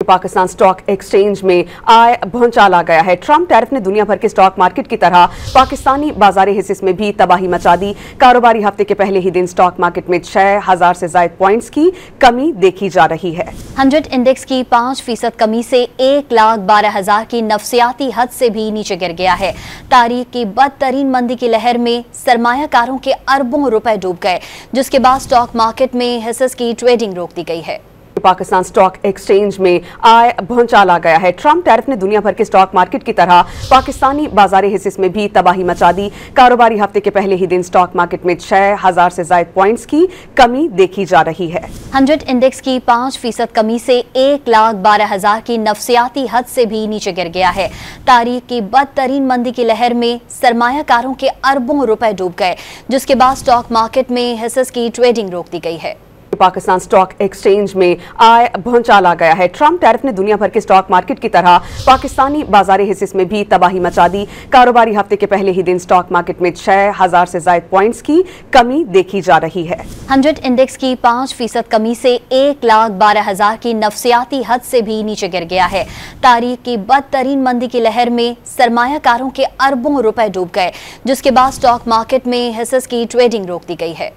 Pakistan stock exchange में आय भौचाल आ गया है। ट्रंप टैरिफ ने दुनिया भर के स्टॉक मार्केट की तरह पाकिस्तानी बाजार हिस्से में भी तबाही मचा दी। कारोबारी हफ्ते के पहले ही दिन स्टॉक मार्केट में 6000 से ज्यादा पॉइंट्स की कमी देखी जा रही है। 100 इंडेक्स की 5% कमी से 1,12,000 की नफसियाती हद से भी नीचे गिर गया है। तारीख की बदतरीन मंदी की लहर में सरमायाकारों के अरबों रुपए डूब गए, जिसके बाद स्टॉक मार्केट में हिस्सेस की ट्रेडिंग रोक दी गई है। पाकिस्तान स्टॉक एक्सचेंज में आय भौचाल आ गया है। ट्रंप टैरिफ ने दुनिया भर के स्टॉक मार्केट की तरह पाकिस्तानी बाजार हिस्से में भी तबाही मचा दी। कारोबारी हफ्ते के पहले ही दिन स्टॉक मार्केट में 6000 से ज्यादा पॉइंट्स की कमी देखी जा रही है। 100 इंडेक्स की 5% कमी से 1,12,000 की नफसियाती हद से भी नीचे गिर गया है। तारीख की बदतरीन मंदी की लहर में सरमायाकारों के अरबों रुपए डूब गए, जिसके बाद स्टॉक मार्केट में हिस्सेस की ट्रेडिंग रोक दी गई है। पाकिस्तान स्टॉक एक्सचेंज में आय भौचाल आ गया है। ट्रंप टैरिफ ने दुनिया भर के स्टॉक मार्केट की तरह पाकिस्तानी बाजार हिस्से में भी तबाही मचा दी। कारोबारी हफ्ते के पहले ही दिन स्टॉक मार्केट में 6000 से ज्यादा पॉइंट्स की कमी देखी जा रही है। 100 इंडेक्स की 5% कमी से 1,12,000 की नफसियाती हद से भी नीचे गिर गया है। तारीख की बदतरीन मंदी की लहर में सरमायाकारों के अरबों रुपए डूब गए, जिसके बाद स्टॉक मार्केट में हिस्सेस की ट्रेडिंग रोक दी गई है।